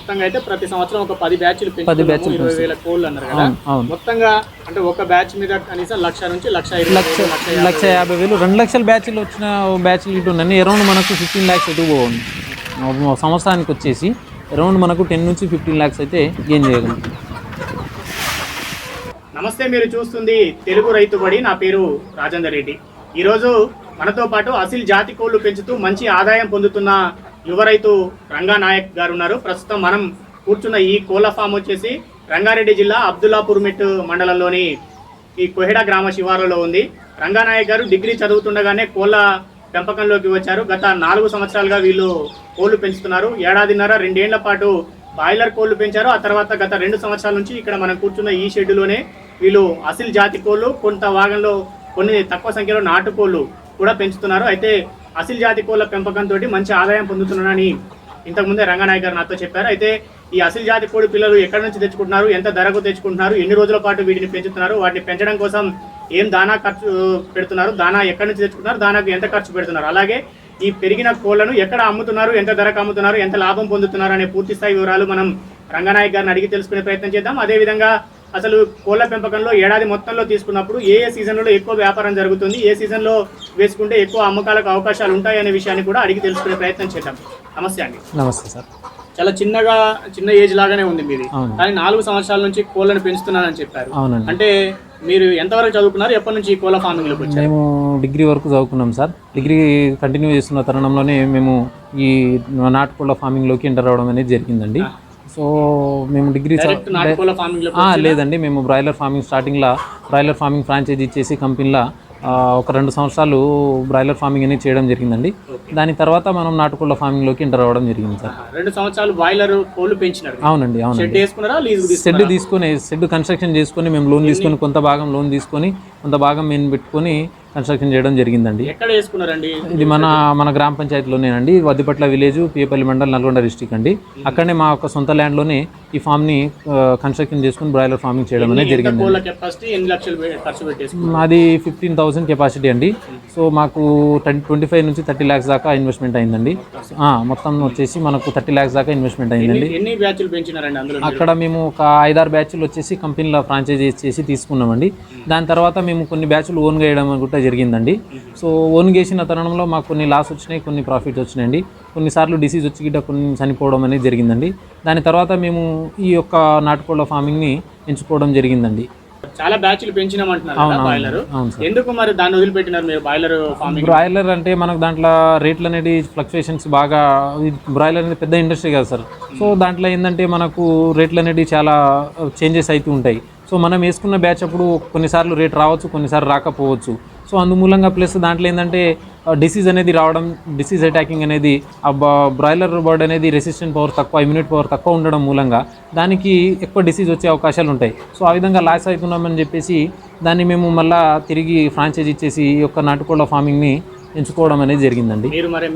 మొత్తంగా అయితే ప్రతి సంవత్సరం ఒక 10 బ్యాచ్లు పెంచుతున్నాము, 20,000 కోళ్ళు అన్నారు కదా. మొత్తంగా అంటే ఒక బ్యాచ్ మీద కనీసం 1,00,000 నుంచి 1,20,000, 1,50,000, 2 లక్షల బ్యాచ్లు వచ్చిన బ్యాచ్లు ఇటు ఉన్నాయి. అరౌండ్ మనకు 15 lakhs ఎటు పోవాలి సంవత్సరానికి వచ్చేసి. అరౌండ్ మనకు 10 నుంచి 15 lakhs అయితే గెయిన్ చేయగలం. నమస్తే, మీరు చూస్తుంది తెలుగు రైతు బడి. నా పేరు రాజేందర్ రెడ్డి. ఈరోజు మనతో పాటు అసిల్ జాతి కోళ్లు పెంచుతూ మంచి ఆదాయం పొందుతున్న యువ రైతు రంగానాయక్ గారు ఉన్నారు. ప్రస్తుతం మనం కూర్చున్న ఈ కోళ్ల ఫామ్ వచ్చేసి రంగారెడ్డి జిల్లా అబ్దుల్లాపూర్ మెట్ మండలంలోని ఈ కొహెడా గ్రామ శివారులో ఉంది. రంగానాయక్ గారు డిగ్రీ చదువుతుండగానే కోళ్ల పెంపకంలోకి వచ్చారు. గత 4 సంవత్సరాలుగా వీళ్ళు కోళ్లు పెంచుతున్నారు. 1.5-2 ఏళ్ల పాటు బాయిలర్ కోళ్లు పెంచారు. ఆ తర్వాత గత 2 సంవత్సరాల నుంచి ఇక్కడ మనం కూర్చున్న ఈ షెడ్డులోనే వీళ్ళు అసిల్ జాతి కోళ్లు, కొంత భాగంలో కొన్ని తక్కువ సంఖ్యలో నాటుకోళ్లు కూడా పెంచుతున్నారు. అయితే అసిల్ జాతి కోళ్ల పెంపకంతో మంచి ఆదాయం పొందుతున్నారని ఇంతకుముందే రంగనాయక్ గారు నాతో చెప్పారు. అయితే ఈ అసిల్ జాతి కోడి పిల్లలు ఎక్కడి నుంచి తెచ్చుకుంటున్నారు, ఎంత ధరకు తెచ్చుకుంటున్నారు, ఎన్ని రోజుల పాటు వీటిని పెంచుతున్నారు, వాటిని పెంచడం కోసం ఏం దానా ఖర్చు పెడుతున్నారు, దానా ఎక్కడి నుంచి తెచ్చుకుంటున్నారు, దానాకు ఎంత ఖర్చు పెడుతున్నారు, అలాగే ఈ పెరిగిన కోళ్లను ఎక్కడ అమ్ముతున్నారు, ఎంత ధరకు అమ్ముతున్నారు, ఎంత లాభం పొందుతున్నారు అనే పూర్తి స్థాయి వివరాలు మనం రంగనాయక్ గారిని అడిగి తెలుసుకునే ప్రయత్నం చేద్దాం. అదేవిధంగా అసలు కోళ్ల పెంపకంలో ఏడాది మొత్తంలో తీసుకున్నప్పుడు ఏ సీజన్లో ఎక్కువ వ్యాపారం జరుగుతుంది, ఏ సీజన్లో వేసుకుంటే ఎక్కువ అమ్మకాలకు అవకాశాలు ఉంటాయి అనే విషయాన్ని కూడా అడిగి తెలుసుకునే ప్రయత్నం చేద్దాం. నమస్తే అండి. నమస్తే సార్. చాలా చిన్న ఏజ్ లాగానే ఉంది మీది, కానీ 4 సంవత్సరాల నుంచి కోళ్లను పెంచుతున్నానని చెప్పారు. అంటే మీరు ఎంతవరకు చదువుకున్నారు, ఎప్పటి నుంచి కోళ్ల ఫార్మింగ్ లోకి వచ్చారు? మేము డిగ్రీ వరకు చదువుకున్నాం సార్. డిగ్రీ కంటిన్యూ చేస్తున్న తరుణంలోనే మేము ఈ నాటుకోళ్ల ఫార్మింగ్ లోకి ఎంటర్ అవడం అనేది జరిగిందండి. సో మేము డిగ్రీ లేదండి, మేము బ్రాయిలర్ ఫార్మింగ్ స్టార్టింగ్లో బ్రాయిలర్ ఫార్మింగ్ ఫ్రాంచైజీ ఇచ్చేసి కంపెనీలో ఒక 2 సంవత్సరాలు బ్రాయిలర్ ఫార్మింగ్ అనేది చేయడం జరిగిందండి. దాని తర్వాత మనం నాటుకోళ్ల ఫార్మింగ్లోకి ఎంటర్ అవ్వడం జరిగింది సార్. 2 సంవత్సరాలు బాయిలర్ కోళ్లు పెంచినారు? అవునండి. షెడ్ తీసుకుని షెడ్ కన్స్ట్రక్షన్ చేసుకుని మేము లోన్ తీసుకొని కొంత భాగం లోన్ తీసుకొని కొంత భాగం మేము పెట్టుకొని కన్స్ట్రక్షన్ చేయడం జరిగిందండి. ఎక్కడ చేసుకున్నారండి? ఇది మన గ్రామ పంచాయతీలోనేనండి, వద్దిపట్ల విలేజ్, పీపల్లి మండల్, నల్గొండ డిస్ట్రిక్ట్ అండి. అక్కడనే మా యొక్క సొంత ల్యాండ్లోనే ఈ ఫామ్ని కన్స్ట్రక్షన్ చేసుకుని బ్రాయిలర్ ఫార్మింగ్ చేయడం అనేది జరిగింది. అది 15,000 కెపాసిటీ అండి. సో మాకు 25 నుంచి 30 lakhs దాకా ఇన్వెస్ట్మెంట్ అయిందండి. మొత్తం వచ్చేసి మనకు 30 lakhs దాకా ఇన్వెస్ట్మెంట్ అయిందండి. ఎన్ని బ్యాచ్లు పెంచినారండి అందులో? అక్కడ మేము ఒక 5-6 బ్యాచ్లు వచ్చేసి కంపెనీలో ఫ్రాంచైజీ చేసి తీసుకున్నామండి. దాని తర్వాత మేము కొన్ని బ్యాచ్లు ఓన్గా వేయడం కూడా జరిగిందండి. సో ఓన్గా వేసిన తరుణంలో మాకు కొన్ని లాస్ వచ్చినాయి, కొన్ని ప్రాఫిట్ వచ్చినాయండి. కొన్నిసార్లు డిసీజ్ వచ్చి గిట్ట కొన్ని చనిపోవడం అనేది జరిగిందండి. దాని తర్వాత మేము ఈ యొక్క నాటుకోళ్ల ఫార్మింగ్ని ఎంచుకోవడం జరిగిందండి. చాలా బ్యాచ్లు పెంచినామంటున్నారు బాయిలర్, ఎందుకు మరి దాన్ని వదిలిపెట్టినారు మీరు బాయిలర్ ఫార్మింగ్? బ్రాయిలర్ అంటే మనకు దాంట్లో రేట్లు అనేది ఫ్లక్చుయేషన్స్ బాగా, బ్రాయిలర్ అనేది పెద్ద ఇండస్ట్రీ కదా సార్. సో దాంట్లో ఏంటంటే మనకు రేట్లు అనేది చాలా చేంజెస్ అవుతూ ఉంటాయి. సో మనం వేసుకున్న బ్యాచ్ అప్పుడు కొన్నిసార్లు రేట్ రావచ్చు, కొన్నిసార్లు రాకపోవచ్చు. సో అందుమూలంగా ప్లస్ దాంట్లో ఏంటంటే డిసీజ్ అనేది రావడం, డిసీజ్ అటాకింగ్ అనేది, ఆ బ్రాయిలర్ బర్డ్ అనేది రెసిస్టెంట్ పవర్ తక్కువ, ఇమ్యూనిటీ పవర్ తక్కువ ఉండడం మూలంగా దానికి ఎక్కువ డిసీజ్ వచ్చే అవకాశాలు ఉంటాయి. సో ఆ విధంగా లాస్ అవుతున్నామని చెప్పేసి దాన్ని మేము మళ్ళీ తిరిగి ఫ్రాంచైజీ ఇచ్చేసి ఈ యొక్క నాటుకోళ్ల ఫార్మింగ్ని ఎంచుకోవడం అనేది జరిగిందండి.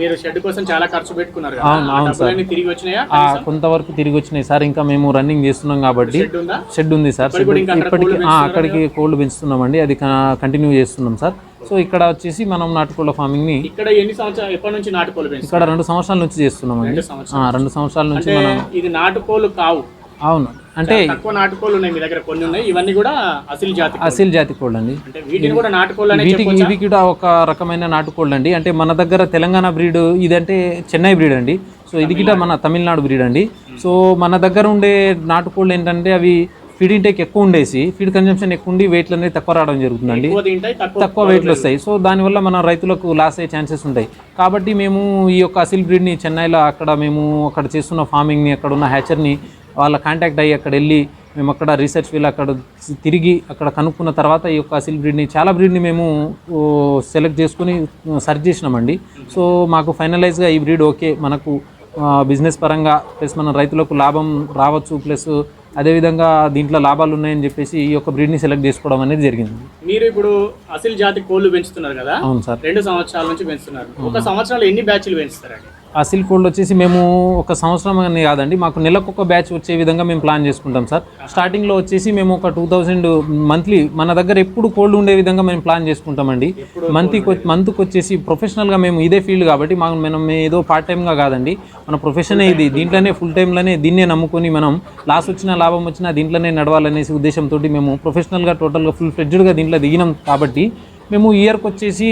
మీరు షెడ్ కోసం చాలా ఖర్చు పెట్టుకున్నారు. అవును సార్, కొంతవరకు తిరిగి వచ్చినాయి సార్. ఇంకా మేము రన్నింగ్ చేస్తున్నాం కాబట్టి షెడ్ ఉంది సార్. అక్కడికి కోళ్లు పెంచుతున్నామండి, అది కంటిన్యూ చేస్తున్నాం సార్. సో ఇక్కడ వచ్చేసి మనం నాటుకోళ్ల ఫార్మింగ్ ని ఇక్కడ ఎన్ని సంవత్సరాలు ఎప్పటి నుంచి నాటుకోళ్లు పెంచుతున్నారు? ఇక్కడ 2 సంవత్సరాల నుంచి చేస్తున్నామండి. 2 సంవత్సరాల నుంచి మనం. ఇది నాటుకోళ్లు కావు? అవును, అంటే తక్కువ నాటుకోళ్లు ఉన్నాయి మీ దగ్గర, కొన్ని ఉన్నాయి. ఇవన్నీ కూడా అసిల్ జాతి కోళ్ళు అండి. వీటికి కూడా ఒక రకమైన నాటుకోళ్ళు అండి. అంటే మన దగ్గర తెలంగాణ బ్రీడ్ ఇదంటే చెన్నై బ్రీడ్ అండి. సో ఇది కూడా మన తమిళనాడు బ్రీడ్ అండి. సో మన దగ్గర ఉండే నాటుకోళ్ళు ఏంటంటే అవి ఫీడ్ ఇంటేక్ ఎక్కువ ఉండేసి, ఫీడ్ కన్జంప్షన్ ఎక్కువ ఉండి వెయిట్లు అనేది తక్కువ రావడం జరుగుతుందండి, తక్కువ వెయిట్లు వస్తాయి. సో దానివల్ల మన రైతులకు లాస్ అయ్యే ఛాన్సెస్ ఉంటాయి. కాబట్టి మేము ఈ యొక్క అసిల్ బ్రీడ్ని చెన్నైలో అక్కడ చేస్తున్న ఫార్మింగ్ని, అక్కడ ఉన్న హ్యాచర్ని వాళ్ళ కాంటాక్ట్ అయ్యి అక్కడ వెళ్ళి మేము అక్కడ రీసెర్చ్ వీళ్ళు అక్కడ తిరిగి అక్కడ కనుక్కున్న తర్వాత ఈ యొక్క అసిల్ బ్రీడ్ని, చాలా బ్రీడ్ని మేము సెలెక్ట్ చేసుకుని సర్చ్ చేసినామండి. సో మాకు ఫైనలైజ్గా ఈ బ్రీడ్ ఓకే, మనకు బిజినెస్ పరంగా ప్లస్ మన రైతులకు లాభం రావచ్చు, ప్లస్ అదేవిధంగా దీంట్లో లాభాలు ఉన్నాయని చెప్పేసి ఈ యొక్క బ్రీడ్ని సెలెక్ట్ చేసుకోవడం అనేది జరిగింది. మీరు ఇప్పుడు అసిల్ జాతి కోళ్లు పెంచుతున్నారు కదా? అవును సార్. 2 సంవత్సరాల నుంచి పెంచుతున్నారు. ఒక సంవత్సరాలు ఎన్ని బ్యాచ్లు పెంచుతారండి? అసిల్ కోళ్ళు వచ్చేసి మేము ఒక సంవత్సరం అని కాదండి, మాకు నెలకు ఒక బ్యాచ్ వచ్చే విధంగా మేము ప్లాన్ చేసుకుంటాం సార్. స్టార్టింగ్లో వచ్చేసి మేము ఒక 2000 మంత్లీ మన దగ్గర ఎప్పుడు కోళ్ళు ఉండే విధంగా మేము ప్లాన్ చేసుకుంటామండి. మంత్కి వచ్చేసి ప్రొఫెషనల్గా మేము ఇదే ఫీల్డ్ కాబట్టి మనం ఏదో పార్ట్ టైమ్గా కాదండి, మన ప్రొఫెషనే ఇది. దీంట్లోనే ఫుల్ టైంలోనే దీన్నే నమ్ముకొని మనం లాస్ వచ్చినా లాభం వచ్చినా దీంట్లోనే నడవాలనేసి ఉద్దేశంతో మేము ప్రొఫెషనల్గా టోటల్గా ఫుల్ ఫ్లెడ్జ్డ్గా దీంట్లో దిగినాం కాబట్టి మేము ఇయర్కి వచ్చేసి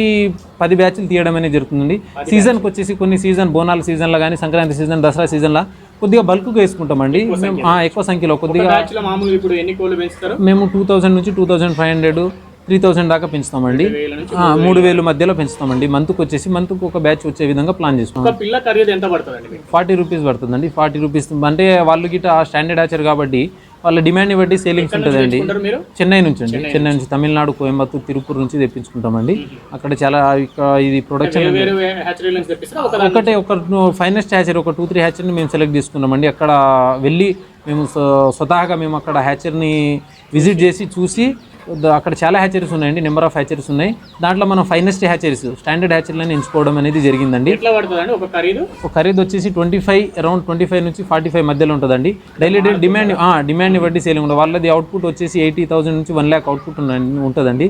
10 బ్యాచ్లు తీయడం అనేది జరుగుతుందండి. సీజన్కి వచ్చేసి కొన్ని బోనాల సీజన్లో కానీ, సంక్రాంతి సీజన్, దసరా సీజన్లో కొద్దిగా బల్క్గా వేసుకుంటామండి. మేము ఎక్కువ సంఖ్యలో కొద్దిగా మేము 2000 నుంచి 2500 3000 దాకా పెంచుతామండి. 3000 మధ్యలో పెంచుతామండి. మంత్కి ఒక బ్యాచ్ వచ్చే విధంగా ప్లాన్ చేసుకుంటాం. 40 రూపీస్ పడుతుందండి. 40 రూపీస్ అంటే వాళ్ళు గిట్ట స్టాండర్డ్ హ్యాచర్ కాబట్టి వాళ్ళ డిమాండ్ని బట్టి సేలింగ్స్ ఉంటుందండి. చెన్నై నుంచి తమిళనాడు, కోయంబత్తూరు, తిరుపూర్ నుంచి తెప్పించుకుంటామండి. అక్కడ చాలా ఇది ప్రొడక్షన్ ఒక ఫైనెస్ట్ హ్యాచర్ ఒక 2-3 హ్యాచర్ని మేము సెలెక్ట్ చేసుకున్నామండి. అక్కడ వెళ్ళి మేము స్వతహాగా మేము అక్కడ హ్యాచర్ని విజిట్ చేసి చూసి అక్కడ చాలా హ్యాచరీస్ ఉన్నాయండి, నెంబర్ ఆఫ్ హ్యాచరీస్ ఉన్నాయి. దాంట్లో మనం ఫైనెస్ట్ హ్యాచరీస్, స్టాండర్డ్ హ్యాచరీలను ఎంచుకోవడం అనేది జరిగిందండి. ఒక ఖరీదు వచ్చేసి అరౌండ్ 25 నుంచి 45 మధ్యలో ఉంటుందండి. డైలీ డిమాండ్ని బట్టి సేలింగ్ ఉంటుంది. వాళ్ళది అవుట్పుట్ వచ్చేసి 80,000 నుంచి 1 lakh అవుట్పుట్ ఉంటుందండి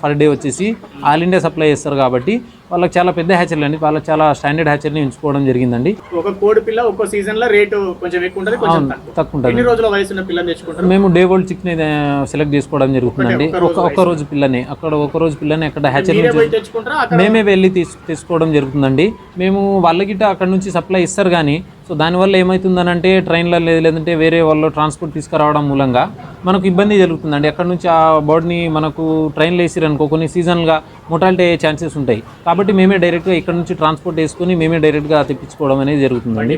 పర్ డే వచ్చేసి. ఆల్ ఇండియా సప్లై చేస్తారు కాబట్టి వాళ్ళకి చాలా పెద్ద హ్యాచర్లు అండి, వాళ్ళకి చాలా స్టాండర్డ్ హ్యాచర్ని ఎంచుకోవడం జరిగిందంది. ఒక కోడి పిల్ల ఒక్కో సీజన్ లో రేటు కొంచెం ఎక్కువ ఉంటుంది, కొంచెం తక్కువ ఉంటుంది. ఎన్ని రోజుల వయసు ఉన్న పిల్లని తెచ్చుకుంటారు? మేము డే ఓల్డ్ చిక్ని సెలెక్ట్ చేసుకోవడం జరుగుతుందండి. ఒక రోజు పిల్లని అక్కడ హ్యాచర్ మేమే వెళ్ళి తీసుకోవడం జరుగుతుందండి. మేము వాళ్ళకి అక్కడ నుంచి సప్లై ఇస్తారు కానీ, సో దానివల్ల ఏమవుతుందనంటే ట్రైన్లో లేదంటే వేరే వాళ్ళు ట్రాన్స్పోర్ట్ తీసుకురావడం మూలంగా మనకు ఇబ్బంది జరుగుతుందండి. అక్కడ నుంచి ఆ బర్డ్ని మనకు ట్రైన్లో వేసిరనుకో కొన్ని సీజన్గా మొటాలిటీ అయ్యే ఛాన్సెస్ ఉంటాయి కాబట్టి మేమే డైరెక్ట్గా ఇక్కడ నుంచి ట్రాన్స్పోర్ట్ వేసుకొని మేమే డైరెక్ట్గా తెప్పించుకోవడం అనేది జరుగుతుందండి.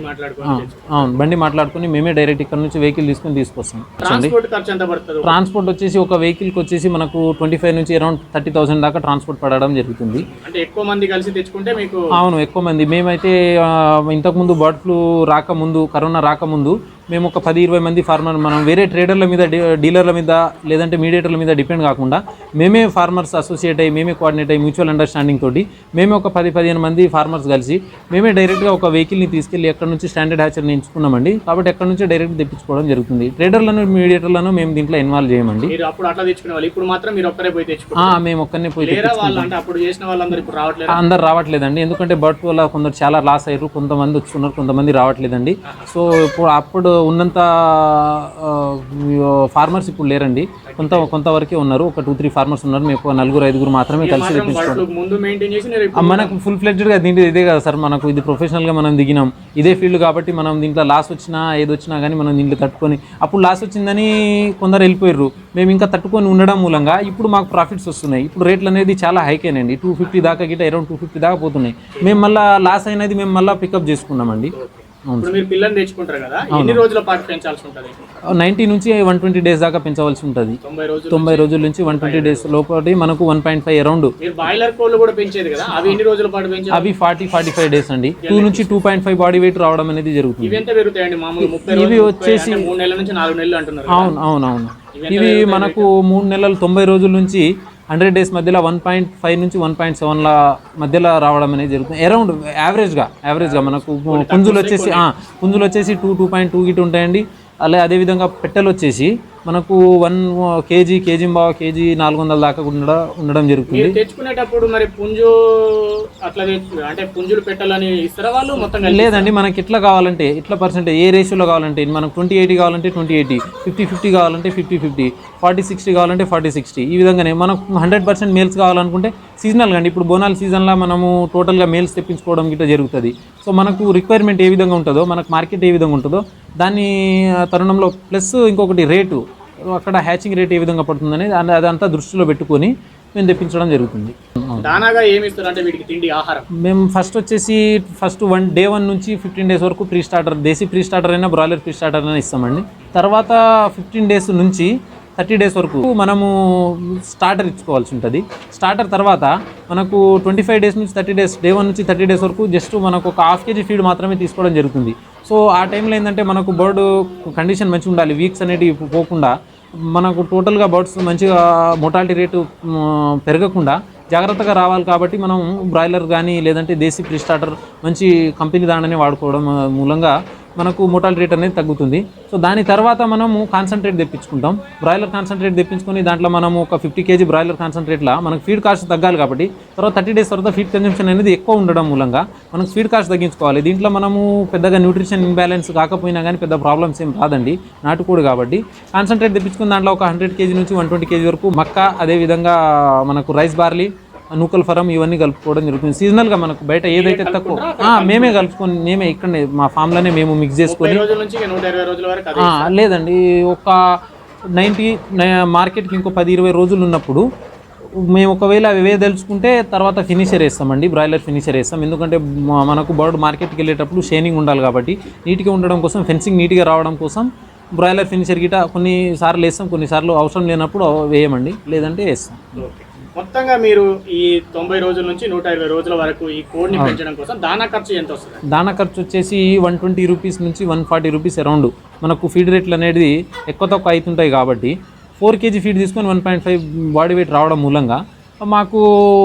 అవును, బండి మాట్లాడుకొని మేమే డైరెక్ట్ ఇక్కడ నుంచి వెహికల్ తీసుకొస్తాం. ట్రాన్స్పోర్ట్ వచ్చేసి ఒక వెహికల్కి వచ్చేసి మనకు 25 నుంచి అరౌండ్ 30,000 దాకా ట్రాన్స్పోర్ట్ పడడం జరుగుతుంది. అంటే ఎక్కువ మంది కలిసి తెచ్చుకుంటే మీకు? అవును, ఎక్కువ మంది. మేమైతే ఇంతకుముందు బర్డ్ ఫ్లూ రాకముందు, కరోనా రాకముందు మేము ఒక 10-20 మంది ఫార్మర్, మనం వేరే ట్రేడర్ల మీద, డీలర్ల మీద లేదంటే మీడియేటర్ల మీద డిపెండ్ కాకుండా మేమే ఫార్మర్స్ అసోసియేట్ అయ్యి, మేమే కోఆర్డినేట్ అయ్యి, మ్యూచువల్ అండర్స్టాండింగ్ తోటి మేమే ఒక 10-15 మంది ఫార్మర్స్ కలిసి మేమే డైరెక్ట్గా ఒక వెహికల్ని తీసుకెళ్ళి ఎక్కడ నుంచి స్టాండర్డ్ హ్యాచర్ని ఎంచుకున్నామండి. కాబట్టి ఎక్కడ నుంచి డైరెక్ట్ తెప్పించుకోవడం జరుగుతుంది. ట్రేడర్లను, మీడియేటర్లను మేము దీంట్లో ఇన్వాల్వ్ చేయమండి. మేము ఒక్కనే పోయి అందరు రావట్లేదండి, ఎందుకంటే బర్డ్ వల్ల కొందరు చాలా లాస్ అయ్యారు, కొంతమంది వచ్చుకున్నారు, కొంతమంది రావట్లేదండి. సో అప్పుడు ఉన్నంత ఫార్మర్స్ ఇప్పుడు లేరండి, కొంతవరకే ఉన్నారు. ఒక 2-3 ఫార్మర్స్ ఉన్నారు. మేము 4-5 మాత్రమే కలిసి తెప్పించుకోవడం. మనకు ఫుల్ ఫ్లెడ్జ్డ్గా దీంట్లో ఇదే కదా సార్, మనకు ఇది ప్రొఫెషనల్గా మనం దిగినాం ఇదే ఫీల్డ్ కాబట్టి మనం దీంట్లో లాస్ వచ్చినా ఏదొచ్చినా కానీ మనం దీంట్లో తట్టుకొని, అప్పుడు లాస్ వచ్చిందని కొందరు వెళ్ళిపోయారు, మేము ఇంకా తట్టుకొని ఉండడం మూలంగా ఇప్పుడు మాకు ప్రాఫిట్స్ వస్తున్నాయి. ఇప్పుడు రేట్లు అనేది చాలా హైకేనండి, 250 దాకా గిట్ట అరౌండ్ 250 దాకా పోతున్నాయి. మేము మళ్ళీ లాస్ అయినది మేము మళ్ళీ పికప్ చేసుకున్నామండి. మీరు పిల్లని తెచ్చుకుంటారు కదా, ఎన్ని రోజుల పాటు పెంచాల్సి ఉంటుంది? 90 నుంచి 120 డేస్ దాకా పెంచవలసి ఉంటుంది. 90 రోజుల నుంచి 120 డేస్ లోపల మనకు 1.5 అరౌండ్. బాయిలర్ కోళ్ళు కూడా పెంచేది కదా, అవి ఎన్ని రోజుల పాటు పెంచాలి? అవి 40-45 డేస్ అండి. 2 నుంచి 2.5 బాడీ వెయిట్ రావడం అనేది జరుగుతుంది. ఇవి ఎంత పెరుగుతాయండి మామూలు? 30 ఇవి వచ్చేసి 3 నెలల నుంచి 4 నెలలు అంటున్నారు. అవును. ఇవి మనకు 3 నెలలు 90 రోజుల నుంచి 100 డేస్ మధ్యలో 1.5 నుంచి 1.7 మధ్యలో రావడం అనేది జరుగుతుంది. అరౌండ్ యావరేజ్గా మనకు పుంజులు వచ్చేసి 2.2 గిట్ ఉంటాయండి. అదేవిధంగా పెట్టెలు వచ్చేసి మనకు 1 kg, కేజీ 400 దాకా ఉండడం జరుగుతుంది. తెచ్చుకునేటప్పుడు మరి పుంజు అట్లా అంటే పుంజులు పెట్టాలని ఇస్తారా వాళ్ళు మొత్తం? లేదండి, మనకి ఎట్లా కావాలంటే ఇట్లా పర్సెంటేజ్, ఏ రేషియోలో కావాలంటే మనకు 20-80 కావాలంటే 20-80, 50-50 కావాలంటే 50-50, 40-60 కావాలంటే 40-60. ఈ విధంగానే మనకు 100% మేల్స్ కావాలనుకుంటే సీజనల్గా అండి, ఇప్పుడు బోనాల సీజన్లో మనము టోటల్గా మేల్స్ తెప్పించుకోవడం గిట్లా జరుగుతుంది. సో మనకు రిక్వైర్మెంట్ ఏ విధంగా ఉంటుందో, మనకు మార్కెట్ ఏ విధంగా ఉంటుందో దాని తరుణంలో ప్లస్ ఇంకొకటి రేటు, అక్కడ హ్యాచింగ్ రేట్ ఏ విధంగా పడుతుందని అదంతా దృష్టిలో పెట్టుకొని మేము తెప్పించడం జరుగుతుంది. దానాగా ఏమి ఇస్తారు అంటే వీటికి తిండి, ఆహారం? మేము ఫస్ట్ day 1 నుంచి 15 డేస్ వరకు ప్రీ స్టార్టర్, దేశీ ప్రీ స్టార్టర్ అయినా బ్రాయిలర్ ప్రీ స్టార్టర్ అయినా ఇస్తామండి. తర్వాత 15 డేస్ నుంచి 30 డేస్ వరకు మనము స్టార్టర్ ఇచ్చుకోవాల్సి ఉంటుంది. స్టార్టర్ తర్వాత మనకు 25 డేస్ నుంచి 30 డేస్, day 1 నుంచి 30 డేస్ వరకు జస్ట్ మనకు ఒక 1/2 kg ఫీడ్ మాత్రమే తీసుకోవడం జరుగుతుంది. సో ఆ టైంలో ఏంటంటే మనకు బర్డ్ కండిషన్ మంచిగా ఉండాలి, వీక్స్ అనేటివి పోకుండా మనకు టోటల్గా బర్డ్స్ మంచిగా మొటాలిటీ రేటు పెరగకుండా జాగ్రత్తగా రావాలి కాబట్టి మనం బ్రాయిలర్ కానీ లేదంటే దేశీ ప్రీ స్టార్టర్ మంచి కంపెనీ దాణనే వాడుకోవడం మూలంగా మనకు మోర్టాలిటీ రేట్ అనేది తగ్గుతుంది. సో దాని తర్వాత మనము కాన్సన్ట్రేట్ తెప్పించుకుంటాం. బ్రాయిలర్ కాన్సన్ట్రేట్ తెప్పించుకొని దాంట్లో మనము ఒక 50 kg బ్రాయిలర్ కాన్సన్ట్రేట్లా మనకు ఫీడ్ కాస్ట్ తగ్గాలి కాబట్టి తర్వాత 30 days తర్వాత ఫీడ్ కన్జంప్షన్ అనేది ఎక్కువ ఉండడం మూలంగా మనకు ఫీడ్ కాస్ట్ తగ్గించుకోవాలి. దీంట్లో మనము పెద్దగా న్యూట్రిషన్ ఇంబ్యాలెన్స్ కాకపోయినా కానీ పెద్ద ప్రాబ్లమ్స్ ఏం రాదండి నాటుకోడి కాబట్టి. కాన్సన్ట్రేట్ తెప్పించుకుని దాంట్లో ఒక 100 kg నుంచి 120 kg వరకు మక్క, అదేవిధంగా మనకు రైస్ బార్లీ, నూకల్ ఫరం ఇవన్నీ కలుపుకోవడం జరుగుతుంది. సీజనల్గా మనకు బయట ఏదైతే తక్కువ మేమే కలుపుకొని మేమే ఇక్కడ మా ఫామ్లోనే మేము మిక్స్ చేసుకొని లేదండి ఒక 90 మార్కెట్కి ఇంకో 10-20 రోజులు ఉన్నప్పుడు మేము ఒకవేళ అవి వేయదలుచుకుంటే తర్వాత ఫినిషర్ వేస్తామండి, బ్రాయిలర్ ఫినిషర్ వేస్తాం. ఎందుకంటే మనకు బర్డ్ మార్కెట్కి వెళ్ళేటప్పుడు షైనింగ్ ఉండాలి కాబట్టి నీట్గా ఉండడం కోసం, ఫెన్సింగ్ నీట్గా రావడం కోసం బ్రాయిలర్ ఫినిషర్ గిట కొన్నిసార్లు వేస్తాం, కొన్నిసార్లు అవసరం లేనప్పుడు వేయమండి, లేదంటే వేస్తాం. మొత్తంగా మీరు ఈ 90 రోజుల నుంచి 120 రోజుల వరకు ఈ కోడిని పెంచడం కోసం దానా ఖర్చు ఎంత వస్తుంది? దానా ఖర్చు వచ్చేసి 120 రూపీస్ నుంచి 140 రూపీస్ అరౌండ్. మనకు ఫీడ్ రేట్లు అనేది ఎక్కువ తక్కువ అవుతుంటాయి కాబట్టి 4 kg ఫీడ్ తీసుకొని 1.5 బాడీ వెయిట్ రావడం మూలంగా మాకు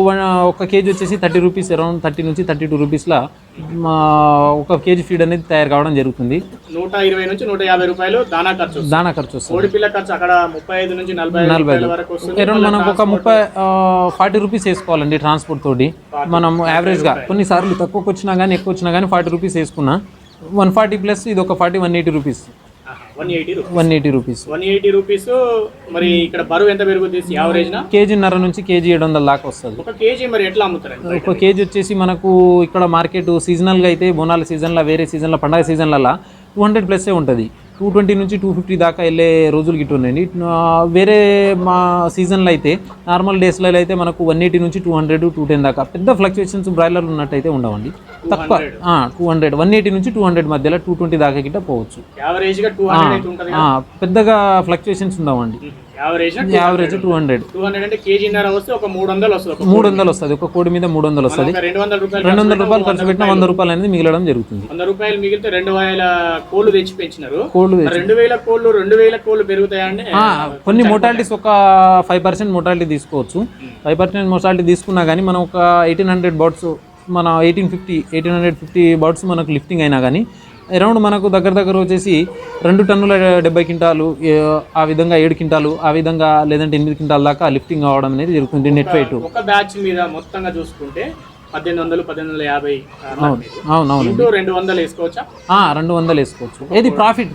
1 kg వచ్చేసి 30 రూపీస్, అరౌండ్ 30 నుంచి 32 రూపీస్లో 1 kg ఫీడ్ అనేది తయారు కావడం జరుగుతుంది. 120 నుంచి 150 రూపాయలు దానా ఖర్చు వస్తుంది. కోడి పిల్ల ఖర్చు అక్కడ 35 నుంచి 40 వరకు వస్తుంది. అరౌండ్ మనం ఒక 40 రూపీస్ వేసుకోవాలండి ట్రాన్స్పోర్ట్ తోటి. మనం యావరేజ్గా కొన్నిసార్లు తక్కువకి వచ్చినా కానీ ఎక్కువ వచ్చినా కానీ 40 రూపీస్ వేసుకున్నా 140 ప్లస్ ఇది ఒక 180 రూపీస్. 180 రూపీస్. మరి ఇక్కడ బరువు ఎంత పెరుగుతుంది యావరేజ్? కేజీన్నర నుంచి కేజీ 700 దాకా వస్తుంది. ఒక కేజీ మరి ఎట్లా అమ్ముతారు? ఒక కేజీ వచ్చేసి మనకు ఇక్కడ మార్కెట్ సీజనల్గా అయితే బోనాల సీజన్లో, వేరే సీజన్లో, పండగ సీజన్లలో 200+ ఉంటుంది. 220 నుంచి 250 దాకా వెళ్ళే రోజులు గిట్ట ఉన్నాయండి. వేరే మా సీజన్లో అయితే నార్మల్ డేస్లో అయితే మనకు 180 నుంచి 200, 210 దాకా పెద్ద ఫ్లక్చుయేషన్స్ బ్రాయిలర్లు ఉన్నట్టయితే ఉండవండి. తక్కువ 200, 180 నుంచి 200 మధ్యలో 220 దాకా గిట్ట పోవచ్చు. పెద్దగా ఫ్లక్చుయేషన్స్ ఉండవండి. యావరేజ్ 200 అంటే కేజీన్నర వస్తే ఒక 300 వస్తుంది. ఒక కోడి మీద 300 వస్తుంది. 200 రూపాయలు ఖర్చు పెట్టిన 100 రూపాయలు అనేది మిగలడం జరుగుతుంది. 100 రూపాయలు మిగిలితే 2000 కోళ్ళు తెచ్చి పెంచినారు. 2000 కోళ్ళు పెరుగుతాయండి. కొన్ని మోటాలిటీస్ ఒక 5% మోటాలిటీ తీసుకోవచ్చు. 5% మోటాలిటీ తీసుకున్నా కానీ మనం ఒక 1800 బర్డ్స్, మన 1850 బర్డ్స్ మనకు లిఫ్టింగ్ అయినా కానీ అరౌండ్ మనకు దగ్గర వచ్చేసి 2 టన్నుల 70 క్వింటాలు, ఆ విధంగా 7 క్వింటాలు, ఆ విధంగా లేదంటే 8 క్వింటాల దాకా లిఫ్టింగ్ అవ్వడం అనేది జరుగుతుంది నెట్ వెయిట్. ఒక బ్యాచ్ మీద మొత్తంగా చూసుకుంటే 1850 అవునవును 200 వేసుకోవచ్చా? 200 వేసుకోవచ్చు. ఏది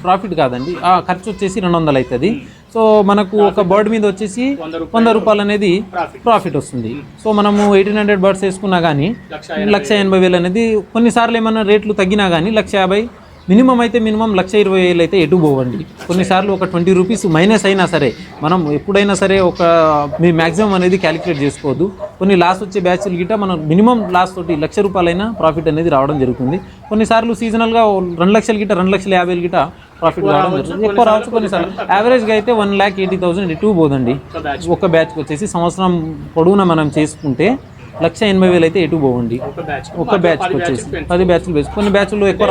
ప్రాఫిట్ కాదండి, ఖర్చు వచ్చేసి 200 అవుతుంది. సో మనకు ఒక బర్డ్ మీద వచ్చేసి 100 రూపాయలు అనేది ప్రాఫిట్ వస్తుంది. సో మనము 1800 బర్డ్స్ వేసుకున్నా కానీ 1,80,000 అనేది, కొన్నిసార్లు ఏమైనా రేట్లు తగ్గినా కానీ 1,50,000 మినిమం అయితే మినిమం 1,20,000 అయితే ఎటు పోవండి. కొన్నిసార్లు ఒక 20 రూపీస్ మైనస్ అయినా సరే మనం ఎప్పుడైనా సరే మీ మ్యాక్సిమం అనేది క్యాలిక్యులేట్ చేసుకోవద్దు. కొన్ని లాస్ వచ్చే బ్యాచ్లు గిట్ట మనం మినిమం లాస్ తోటి 1,00,000 రూపాయలైనా ప్రాఫిట్ అనేది రావడం జరుగుతుంది. కొన్నిసార్లు సీజనల్గా 2 లక్షలు గిట్ట 2,50,000 గిట్ట ప్రాఫిట్ రావడం జరుగుతుంది. ఎక్కువ రావచ్చు. కొన్నిసార్లు యావరేజ్గా అయితే 1,80,000 ఎటు పోదండి. ఒక బ్యాచ్కి వచ్చేసి సంవత్సరం పొడవునా మనం చేసుకుంటే 1,80,000 అయితే ఎటు పోవండి. ఒక బ్యాచ్ వచ్చేసి 10 బ్యాచ్లు వేసి, కొన్ని బ్యాచ్లు ఎక్కువ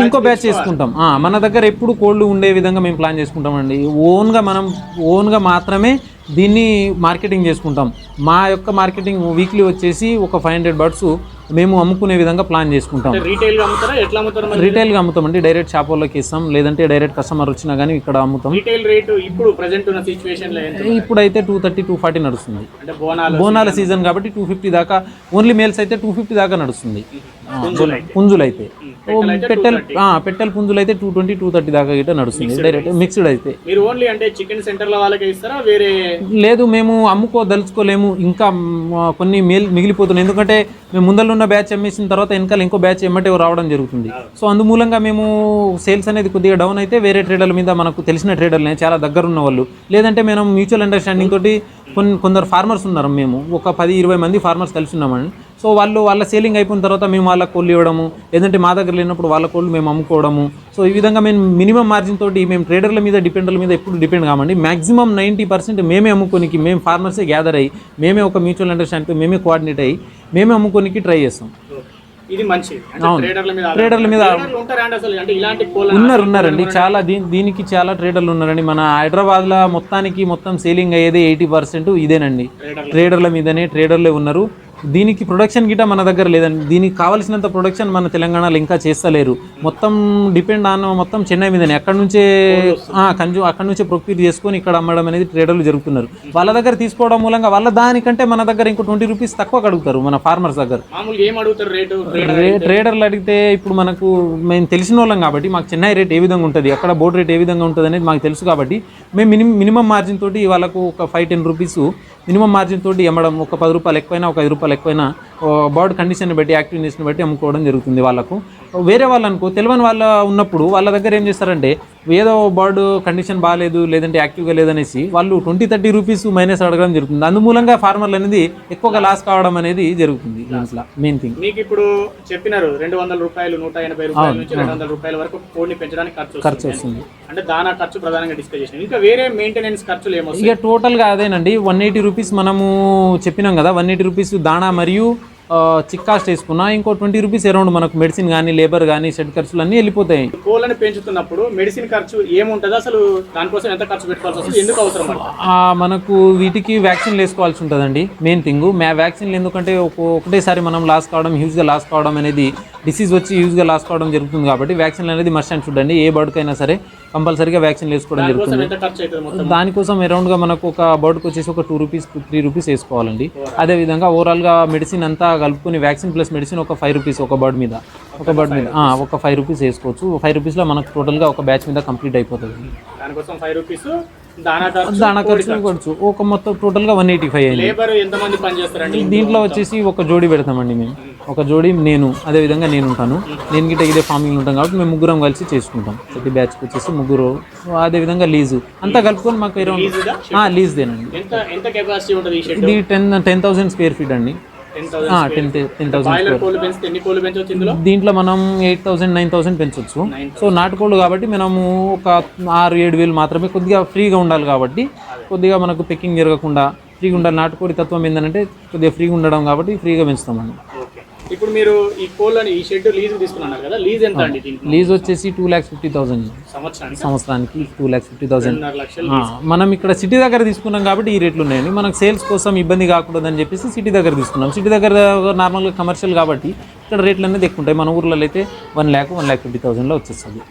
ఇంకో బ్యాచ్ చేసుకుంటాం. మన దగ్గర ఎప్పుడు కోళ్ళు ఉండే విధంగా మేము ప్లాన్ చేసుకుంటామండి. ఓన్గా మాత్రమే దీన్ని మార్కెటింగ్ చేసుకుంటాం. మా యొక్క మార్కెటింగ్ వీక్లీ వచ్చేసి ఒక 500 బర్డ్స్ మేము అమ్ముకునే విధంగా ప్లాన్ చేసుకుంటాం. రీటైల్గా అమ్ముతామండి. డైరెక్ట్ షాప్ వాళ్ళకి ఇస్తాం, లేదంటే డైరెక్ట్ కస్టమర్ వచ్చినా కానీ ఇక్కడ అమ్ముతాం. ఇప్పుడైతే 230, 240 నడుస్తుంది. బోనాల సీజన్ కాబట్టి 250 దాకా, ఓన్లీ మేల్స్ అయితే 250 దాకా నడుస్తుంది. పుంజులు అయితే పెట్టెల పుంజులు అయితే 220, 230 దాకా గిట్ట నడుస్తుంది. డైరెక్ట్ మిక్స్డ్ అయితే మీరు ఓన్లీ అంటే చికెన్ సెంటర్ల వాళ్ళకి ఇస్తారా? వేరే లేదు, మేము అమ్ముకోదలుచుకోలేము. ఇంకా కొన్ని మిగిలిపోతున్నాయి. ఎందుకంటే మేము ముందర ఉన్న బ్యాచ్ అమ్మేసిన తర్వాత వెనకాల ఇంకో బ్యాచ్ ఎమ్మటే రావడం జరుగుతుంది. సో అందుమూలంగా మేము సేల్స్ అనేది కొద్దిగా డౌన్ అయితే వేరే ట్రేడర్ల మీద, మనకు తెలిసిన ట్రేడర్లనే చాలా దగ్గర ఉన్న వాళ్ళు, లేదంటే మేము మ్యూచువల్ అండర్స్టాండింగ్ తోటి కొందరు ఫార్మర్స్ ఉన్నారు. మేము ఒక 10-20 మంది ఫార్మర్స్ కలిసి ఉన్నామండి. సో వాళ్ళ సేలింగ్ అయిపోయిన తర్వాత మేము వాళ్ళ కోళ్ళు ఇవ్వడము, లేదంటే మా దగ్గర లేనప్పుడు వాళ్ళ కోళ్ళు మేము అమ్ముకోవడము. సో ఈ విధంగా మేము మినిమం మార్జిన్ తోటి మేము ట్రేడర్ల మీద, డిపెండర్ల మీద ఎప్పుడు డిపెండ్ కామండి. మ్యాక్సిమం 90% మేమే అమ్ముకోనికి, మేము ఫార్మర్సే గ్యాదర్ అయ్యి, మేమే ఒక మ్యూచువల్ అండర్స్టాండింగ్తో మేమే కోఆర్డినేట్ అయ్యి మేమే అమ్ముకోనికి ట్రై చేస్తాం. ఇది మంచిది. అవును. ట్రేడర్ల మీద ఉంటారా అండి అసలు? అంటే ఇలాంటి ఉన్నారండి చాలా దీనికి చాలా ట్రేడర్లు ఉన్నారండి. మన హైదరాబాద్ లో మొత్తం సేలింగ్ అయ్యేది 80% ఇదేనండి, ట్రేడర్ల మీదనే. ట్రేడర్లే ఉన్నారు. దీనికి ప్రొడక్షన్ గిట మన దగ్గర లేదండి. దీనికి కావాల్సినంత ప్రొడక్షన్ మన తెలంగాణలో ఇంకా చేస్తలేరు. మొత్తం డిపెండ్ ఆన్ మొత్తం చెన్నై మీదనే. అక్కడ నుంచే ప్రొక్యూర్ చేసుకొని ఇక్కడ అమ్మడం అనేది ట్రేడర్లు జరుగుతున్నారు. వాళ్ళ దగ్గర తీసుకోవడం మూలంగా వాళ్ళ దానికంటే మన దగ్గర ఇంకో 20 రూపీస్ తక్కువ అడుగుతారు మన ఫార్మర్స్ దగ్గర. ట్రేడర్లు అడిగితే ఇప్పుడు మనకు మేము తెలిసిన వాళ్ళం కాబట్టి మాకు చెన్నై రేట్ ఏ విధంగా ఉంటుంది, అక్కడ బోర్డు రేట్ ఏ విధంగా ఉంటుంది అనేది మాకు తెలుసు కాబట్టి మేము మినిమం మార్జిన్ తోటి వాళ్ళకు ఒక 5-10 రూపీస్ మినిమం మార్జిన్ తోటి అమ్మడం, ఒక 10 రూపాయలు ఎక్కువైనా ఒక 5 రూపాయలు ఎక్కువైనా బర్డ్ కండిషన్ బట్టి యాక్టివ్నెస్ని బట్టి అమ్ముకోవడం జరుగుతుంది వాళ్ళకు. వేరే వాళ్ళు అనుకో తెలియని వాళ్ళ ఉన్నప్పుడు వాళ్ళ దగ్గర ఏం చేస్తారంటే ఏదో బర్డ్ కండిషన్ బాగాలేదు లేదంటే యాక్టివ్గా లేదనేసి వాళ్ళు 20-30 రూపీస్ మైనస్ అడగడం జరుగుతుంది. అందుమూలంగా ఫార్మర్లు అనేది ఎక్కువగా లాస్ కావడం అనేది జరుగుతుంది. దీంట్లో మెయిన్ థింగ్ మీకు ఇప్పుడు చెప్పినారు 200 రూపాయలు 180 రూపాయల నుంచి 200 రూపాయల వరకు కోడిని పెంచడానికి ఖర్చు వస్తుంది. అంటే దానా ఖర్చు ప్రధానంగా డిస్కస్ చేసినాం. ఇంకా వేరే మెయింటెనెన్స్ ఖర్చులు ఏమొస్తాయి? ఇక టోటల్గా అదేనండి. 180 రూపీస్ మనము చెప్పినాం కదా, 180 రూపీస్ దాణా మరియు చిక్ కాస్ట్ వేసుకున్నా, ఇంకో 20 రూపీస్ అరౌండ్ మనకు మెడిసిన్ కానీ లేబర్ కానీ షెడ్ ఖర్చులు అన్నీ వెళ్ళిపోతాయి. కోళ్ళని పెంచుతున్నప్పుడు మెడిసిన్ ఖర్చు ఏముంటుంది అసలు? దానికోసం ఎంత ఖర్చు పెట్టుకోవాల్సి వస్తుంది? ఎందుకు అవసరం? మనకు వీటికి వ్యాక్సిన్లు వేసుకోవాల్సి ఉంటుందండి మెయిన్ థింగ్. వ్యాక్సిన్లు ఎందుకంటే ఒకటేసారి మనం లాస్ కావడం, హ్యూజ్గా లాస్ కావడం అనేది, డిసీజ్ వచ్చి హ్యూజ్గా లాస్ కావడం జరుగుతుంది కాబట్టి వ్యాక్సిన్లు అనేది మస్ట్ అండ్ షుడ్ అండి. ఏ బర్డ్కైనా సరే కంపల్సరీగా వ్యాక్సిన్ వేసుకోవడం జరుగుతుంది. దానికోసం అరౌండ్గా మనకు ఒక బర్డ్కి వచ్చేసి ఒక 2 రూపీస్ 3 రూపీస్ వేసుకోవాలండి. అదేవిధంగా ఓవరాల్గా మెడిసిన్ అంతా కలుపుకొని వ్యాక్సిన్ ప్లస్ మెడిసిన్ ఒక 5 రూపీస్ ఒక బర్డ్ మీద ఒక 5 రూపీస్ వేసుకోవచ్చు. 5 రూపీస్లో మనకు టోటల్గా ఒక బ్యాచ్ మీద కంప్లీట్ అయిపోతుంది. దానికోసం 5 రూపీస్ దానా ఖర్చు ఒక మొత్తం టోటల్గా 185 అయింది. లేబర్ ఎంతమంది పనిచేస్తారండి దీంట్లో? వచ్చేసి ఒక జోడీ పెడతామండి మేము. ఒక జోడీ నేను, అదేవిధంగా నేను ఉంటాను. నేను గిట్ట ఇదే ఫార్మింగ్ ఉంటాం కాబట్టి మేము ముగ్గురం కలిసి చేసుకుంటాం. ప్రతి బ్యాచ్కి వచ్చేసి ముగ్గురు. అదేవిధంగా లీజు అంతా కలుపుకొని మాకు లీజ్దేనండి. ఇది 10,000 స్క్వేర్ ఫీట్ అండి. 10,000. దీంట్లో మనం 8,000 9,000 పెంచవచ్చు. సో నాటుకోళ్ళు కాబట్టి మనము ఒక 6-7 వేలు మాత్రమే. కొద్దిగా ఫ్రీగా ఉండాలి కాబట్టి కొద్దిగా మనకు పెక్కింగ్ జరగకుండా ఫ్రీగా ఉండాలి. నాటుకోడి తత్వం ఏంటంటే కొద్దిగా ఫ్రీగా ఉండడం కాబట్టి ఫ్రీగా పెంచుతామండి. ఇప్పుడు మీరు ఈ కోళ్ళని ఈ షెడ్ లీజ్ తీసుకున్నారు కదా, లీజ్ ఎంత అండి? లీజ్ వచ్చేసి 2,50,000 సంవత్సరానికి 2,50,000. మనం ఇక్కడ సిటీ దగ్గర తీసుకున్నాం కాబట్టి ఈ రేట్లు ఉన్నాయండి. మనకు సేల్స్ కోసం ఇబ్బంది కాకూడదని చెప్పేసి సిటీ దగ్గర తీసుకున్నాం. సిటీ దగ్గర నార్మల్గా కమర్షియల్ కాబట్టి ఇక్కడ రేట్లు అనేది ఎక్కువ ఉంటాయి. మన ఊర్లలో అయితే 1,50,000లో వచ్చేస్తుంది.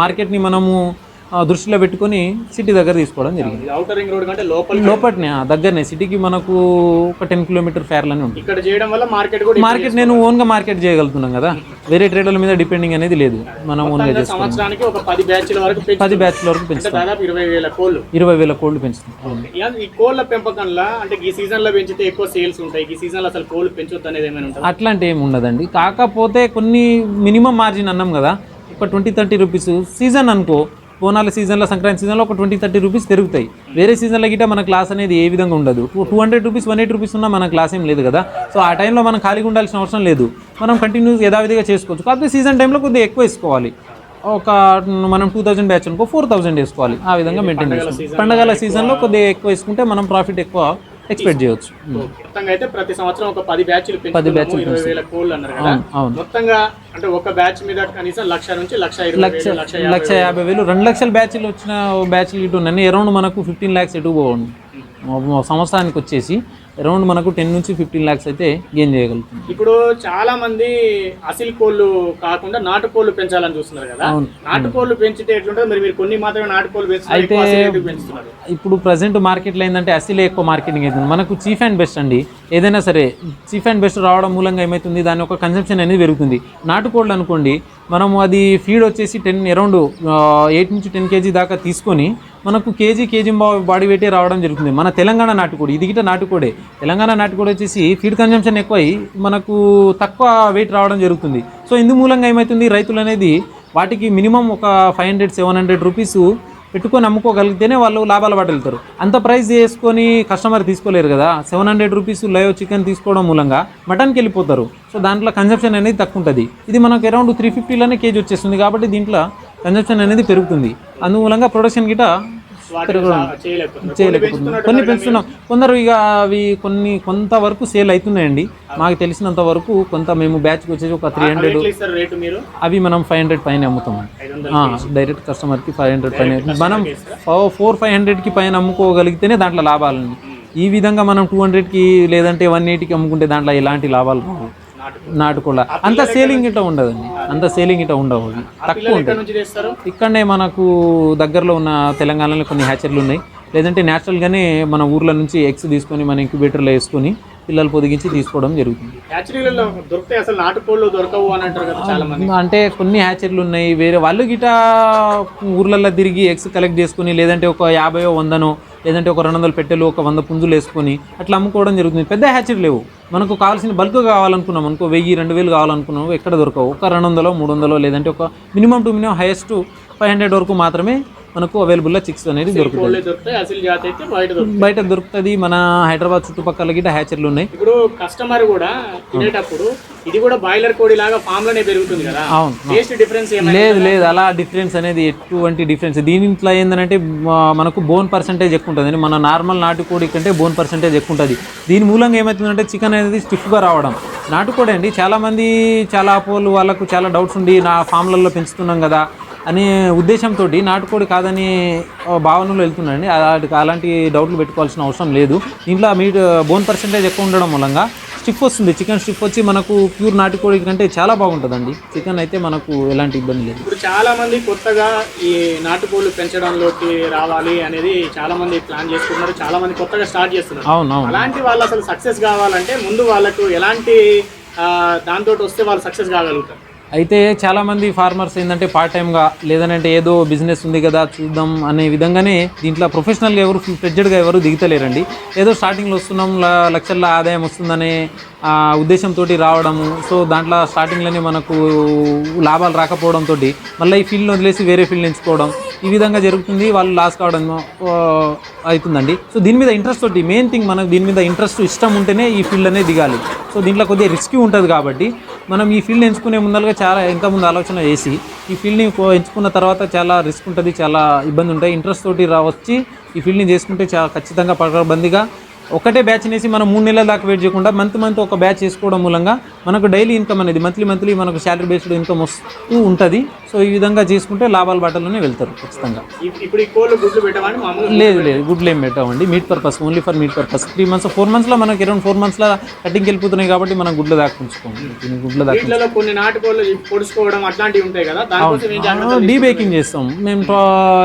మార్కెట్ని మనము దృష్టిలో పెట్టుకొని సిటీ దగ్గర తీసుకోవడం జరిగింది. ఔటర్ రింగ్ రోడ్ కంటే లోపలనే దగ్గరనే సిటీకి మనకు ఒక 10 కిలోమీటర్ ఫేర్లని ఉంటుంది. ఇక్కడ చేయడం వల్ల మార్కెట్ నేను ఓన్గా మార్కెట్ చేయగలుగుతున్నాం కదా, వేరే ట్రేడర్ల మీద డిపెండింగ్ అనేది లేదు. మనం ఓన్గా చేస్తాం. సంవత్సరానికి ఒక 10 బ్యాచ్ల వరకు పెంచుతాం. దాదాపు 20,000 కోళ్ళు పెంచుతాం. ఈ కోళ్ళ పెంపకంలో అంటే ఈ సీజన్ లో పెంచితే ఎక్కువ సేల్స్ ఉంటాయి, ఈ సీజన్ లో అసలు కోళ్ళు పెంచొద్దు అనేది ఏమైనా ఉంటుంది? అట్లాంటి ఏమి ఉండదండి. కాకపోతే కొన్ని మినిమం మార్జిన్ అన్నాం కదా, ఒక 20-30 రూపీస్ సీజన్ అనుకో, బోనాల సీజన్లో సంక్రాంతి సీజన్లో ఒక 20-30 రూపీస్ పెరుగుతాయి. వేరే సీజన్లో గిట్ట మన క్లాస్ అనేది ఏ విధంగా ఉండదు. 200 రూపీస్ 180 రూపీస్ ఉన్నా మన క్లాస్ ఏం లేదు కదా. సో ఆ టైంలో మనం ఖాళీగా ఉండాల్సిన అవసరం లేదు. మనం కంటిన్యూస్ యథావిధిగా చేసుకోవచ్చు. కాకపోతే సీజన్ టైంలో కొద్దిగా ఎక్కువ వేసుకోవాలి. ఒక మనం 2,000 బ్యాచ్ అనుకో 4,000 వేసుకోవాలి. ఆ విధంగా మెయింటైన్ చేసుకోవాలి. పండగల సీజన్లో కొద్దిగా ఎక్కువ వేసుకుంటే మనం ప్రాఫిట్ ఎక్కువ ఎక్స్పెక్ట్ చేయొచ్చు. మొత్తంగా అయితే ప్రతి సంవత్సరం ఒక 10 బ్యాచ్లు 20,000 కోళ్ళు అన్నారు కదా. మొత్తంగా అంటే ఒక బ్యాచ్ మీద కనీసం 1,00,000 నుంచి 1,50,000 2 లక్షల బ్యాచ్లు వచ్చిన బ్యాచ్లు ఇటు ఉన్నాయి. అరౌండ్ మనకు 15 lakhs ఎటు పోవండి. సంవత్సరానికి వచ్చేసి అరౌండ్ మనకు 10 నుంచి 15 lakhs అయితే గెయిన్ చేయగలుగుతుంది. ఇప్పుడు చాలా మంది అసిల్ కోళ్ళు కాకుండా నాటుకోళ్ళు పెంచాలని చూస్తున్నారు కదా. నాటుకోళ్ళు పెంచితే ఎట్లుంటుంది? మీరు కొన్ని మాత్రమే నాటుకోళ్ళు పెంచుతున్నారు. ఇప్పుడు ప్రజెంట్ మార్కెట్లో ఏంటంటే అసిలే ఎక్కువ మార్కెటింగ్ అవుతుంది. మనకు చీఫ్ అండ్ బెస్ట్ అండి. ఏదైనా సరే చీఫ్ అండ్ బెస్ట్ రావడం మూలంగా ఏమవుతుంది, దాని యొక్క కన్సంప్షన్ అనేది పెరుగుతుంది. నాటుకోళ్ళు అనుకోండి, మనము అది ఫీడ్ వచ్చేసి అరౌండ్ 8 నుంచి 10 kg దాకా తీసుకొని మనకు కేజీ బాడీ వెయిటే రావడం జరుగుతుంది. మన తెలంగాణ నాటుకోడి, ఇది గిట్ట నాటుకోడే. తెలంగాణ నాటుకోడి వచ్చేసి ఫీడ్ కన్జంప్షన్ ఎక్కువై మనకు తక్కువ వెయిట్ రావడం జరుగుతుంది. సో ఇందు మూలంగా ఏమవుతుంది, రైతులు అనేది వాటికి మినిమం ఒక 500-700 రూపీస్ పెట్టుకొని అమ్ముకోగలిగితేనే వాళ్ళు లాభాల బాట వెళ్తారు. అంత ప్రైస్ చేసుకొని కస్టమర్ తీసుకోలేరు కదా. 700 రూపీస్ లైవ్ చికెన్ తీసుకోవడం మూలంగా మటన్కి వెళ్ళిపోతారు. సో దాంట్లో కన్జంప్షన్ అనేది తక్కువ ఉంటుంది. ఇది మనకు అరౌండ్ 350లోనే కేజీ వచ్చేస్తుంది కాబట్టి దీంట్లో కన్జంప్షన్ అనేది పెరుగుతుంది. అందుమూలంగా ప్రొడక్షన్ గిట చేయలేకపోతున్నాం. కొన్ని పెంచుతున్నాం, కొందరు ఇక అవి కొంతవరకు సేల్ అవుతున్నాయండి. మాకు తెలిసినంత వరకు కొంత మేము బ్యాచ్కి వచ్చేసి ఒక 300, అవి మనం 500 పైన అమ్ముతాం. డైరెక్ట్ కస్టమర్కి 500 పైన, మనం 400-500కి పైన అమ్ముకోగలిగితేనే దాంట్లో లాభాలండి. ఈ విధంగా మనం 200కి లేదంటే 180కి అమ్ముకుంటే దాంట్లో ఎలాంటి లాభాలు రావు. నాటుకోళ్ళ అంత సేలింగ్ ఇట్లా ఉండదండి, అంత సేలింగ్ ఇట్లా ఉండవు, తక్కువ ఉంటుంది. ఇక్కడనే మనకు దగ్గరలో ఉన్న తెలంగాణలో కొన్ని హ్యాచర్లు ఉన్నాయి, లేదంటే న్యాచురల్గానే మన ఊర్ల నుంచి ఎగ్స్ తీసుకొని మన ఇంక్యుబేటర్లో వేసుకొని పిల్లలు పొదిగించి తీసుకోవడం జరుగుతుంది. అంటే కొన్ని హ్యాచరీలు ఉన్నాయి, వేరే వాళ్ళు గిట ఊర్లలో తిరిగి ఎగ్స్ కలెక్ట్ చేసుకుని లేదంటే ఒక 50-100 లేదంటే ఒక 200 పెట్టెలు, ఒక 100 పుంజులు వేసుకొని అట్లా అమ్ముకోవడం జరుగుతుంది. పెద్ద హ్యాచరీ లేవు, మనకు కావాల్సిన బల్క్ కావాలనుకున్నాం అనుకో, 1000-2000 కావాలనుకున్నాం, ఎక్కడ దొరకవు. ఒక 200-300 లేదంటే ఒక మినిమం టు మినిమం హైయెస్ట్ 500 వరకు మాత్రమే మనకు అవైలబుల్గా చిక్స్ అనేది దొరుకుతుంది. బయట దొరుకుతుంది. మన హైదరాబాద్ చుట్టుపక్కల గిట్ట హ్యాచరీలు ఉన్నాయి. ఇప్పుడు కస్టమర్ కూడా తినేటప్పుడు ఇది కూడా బాయిలర్ కోడి లాగా ఫామ్ లోనే పెరుగుతుంది కదా. అవును, టేస్ట్ డిఫరెన్స్ లేదు అలా డిఫరెన్స్ అనేది ఎటువంటి డిఫరెన్స్. దీంట్లో ఏంటంటే మనకు బోన్ పర్సెంటేజ్ ఎక్కువ ఉంటుంది. మన నార్మల్ నాటుకోడి కంటే బోన్ పర్సెంటేజ్ ఎక్కువ ఉంటుంది. దీని మూలంగా ఏమవుతుందంటే చికెన్ అనేది స్టిఫ్గా రావడం. నాటుకోడి అండి, చాలామంది చాలా అపోలు వాళ్ళకు చాలా డౌట్స్ ఉండి నా ఫామ్లలో పెంచుతున్నాం కదా అనే ఉద్దేశంతో నాటుకోడి కాదని భావనలో వెళ్తున్నాండి. అలాంటి డౌట్లు పెట్టుకోవాల్సిన అవసరం లేదు. దీంట్లో మీట్ బోన్ పర్సెంటేజ్ ఎక్కువ ఉండడం మూలంగా స్టిఫ్ వస్తుంది. చికెన్ స్టిఫ్ వచ్చి మనకు ప్యూర్ నాటుకోడి కంటే చాలా బాగుంటుందండి. చికెన్ అయితే మనకు ఎలాంటి ఇబ్బంది లేదు. ఇప్పుడు చాలా మంది కొత్తగా ఈ నాటుకోళ్ళు పెంచడంలోకి రావాలి అనేది చాలా మంది ప్లాన్ చేసుకుంటున్నారు, చాలా మంది కొత్తగా స్టార్ట్ చేస్తున్నారు. అవును, అలాంటి వాళ్ళు అసలు సక్సెస్ కావాలంటే ముందు వాళ్ళకు ఎలాంటి దాంతో వస్తే వాళ్ళు సక్సెస్ కాగలుగుతారు? అయితే చాలామంది ఫార్మర్స్ ఏంటంటే పార్ట్ టైమ్గా లేదనంటే ఏదో బిజినెస్ ఉంది కదా చూద్దాం అనే విధంగానే దీంట్లో ప్రొఫెషనల్గా ఎవరు ఫ్లెడ్జెడ్గా ఎవరు దిగుతలేరండి. ఏదో స్టార్టింగ్లో వస్తున్నాం, లక్షల ఆదాయం వస్తుందనే ఉద్దేశంతో రావడము. సో దాంట్లో స్టార్టింగ్లోనే మనకు లాభాలు రాకపోవడంతో మళ్ళీ ఈ ఫీల్డ్ని వదిలేసి వేరే ఫీల్డ్ ఎంచుకోవడం, ఈ విధంగా జరుగుతుంది. వాళ్ళు లాస్ కావడం అవుతుందండి. సో దీని మీద ఇంట్రెస్ట్ తోటి, మెయిన్ థింగ్ మనకు దీని మీద ఇంట్రెస్ట్ ఇష్టం ఉంటేనే ఈ ఫీల్డ్ అనేది దిగాలి. సో దీంట్లో కొద్దిగా రిస్కీ ఉంటుంది కాబట్టి మనం ఈ ఫీల్డ్ ఎంచుకునే ముందరగా చాలా ఇంకా ముందు ఆలోచన చేసి ఈ ఫీల్డ్ని ఎంచుకున్న తర్వాత చాలా రిస్క్ ఉంటుంది, చాలా ఇబ్బంది ఉంటాయి. ఇంట్రెస్ట్ తోటి వచ్చి ఈ ఫీల్డ్ని చేసుకుంటే చాలా ఖచ్చితంగా పకడ్బందీగా ఒకటే బ్యాచ్ అనేసి మనం 3 నెలల దాకా వెయిట్ చేయకుండా మంత్ ఒక బ్యాచ్ చేసుకోవడం మూలంగా మనకు డైలీ ఇన్కమ్ అనేది మంత్లీ మనకు శాలరీ బేస్డ్ ఇన్కమ్ వస్తూ ఉంటుంది. సో ఈ విధంగా చేసుకుంటే లాభాల బాటలోనే వెళ్తారు ఖచ్చితంగా. ఇప్పుడు ఈ కోళ్ళు గుడ్లు పెట్టామని లేదు గుడ్లు ఏం పెట్టామండి, meat purpose, only for meat purpose. 3 months 4 monthsలో మనకి అరౌండ్ 4 monthsలో కటింగ్కి వెళ్ళిపోతున్నాయి కాబట్టి మనం గుడ్లు దాకా ఉంచుకోండి. గుడ్ల దాకా కొన్ని నాటుకోళ్ళు పొడుచుకోవడం అట్లాంటివి ఉంటాయి కదా, డీబేకింగ్ చేస్తాం మేము.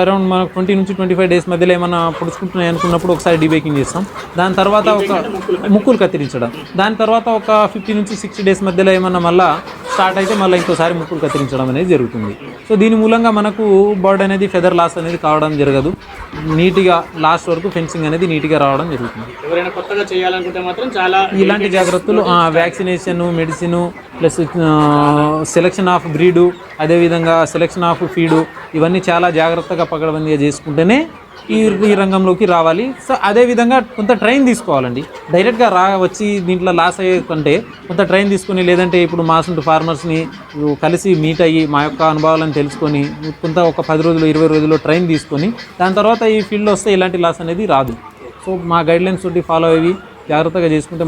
అరౌండ్ మనకు 20-25 days మధ్యలో ఏమైనా పొడుచుకుంటున్నాయి అనుకున్నప్పుడు ఒకసారి డీబేకింగ్ చేస్తాం. దాని తర్వాత ఒక ముక్కులు కత్తిరించడం, దాని తర్వాత ఒక 50-60 days మధ్యలో ఏమన్నా మళ్ళీ స్టార్ట్ అయితే మళ్ళీ ఇంకోసారి ముక్కులు కత్తిరించడం అనేది జరుగుతుంది. సో దీని మూలంగా మనకు బర్డ్ అనేది ఫెదర్ లాస్ అనేది కావడం జరగదు. నీట్గా లాస్ట్ వరకు ఫెన్సింగ్ అనేది నీట్గా రావడం జరుగుతుంది. ఎవరైనా కొత్తగా చేయాలనుకుంటే మాత్రం చాలా ఇలాంటి జాగ్రత్తలు, vaccination, medicine plus selection of breed, అదేవిధంగా సెలెక్షన్ ఆఫ్ ఫీడు, ఇవన్నీ చాలా జాగ్రత్తగా పకడ్బందీగా చేసుకుంటేనే ఈ రంగంలోకి రావాలి. సో అదేవిధంగా కొంత ట్రైన్ తీసుకోవాలండి. డైరెక్ట్గా వచ్చి దీంట్లో లాస్ అయ్యే కంటే కొంత ట్రైన్ తీసుకొని, లేదంటే ఇప్పుడు మాసంటు ఫార్మర్స్ని కలిసి మీట్ అయ్యి మా యొక్క అనుభవాలను తెలుసుకొని కొంత ఒక 10 రోజులు 20 రోజుల్లో ట్రైన్ తీసుకొని దాని తర్వాత ఈ ఫీల్డ్లో వస్తే ఇలాంటి లాస్ అనేది రాదు. సో మా గైడ్లైన్స్ తోటి ఫాలో అయ్యి జాగ్రత్తగా చేసుకుంటే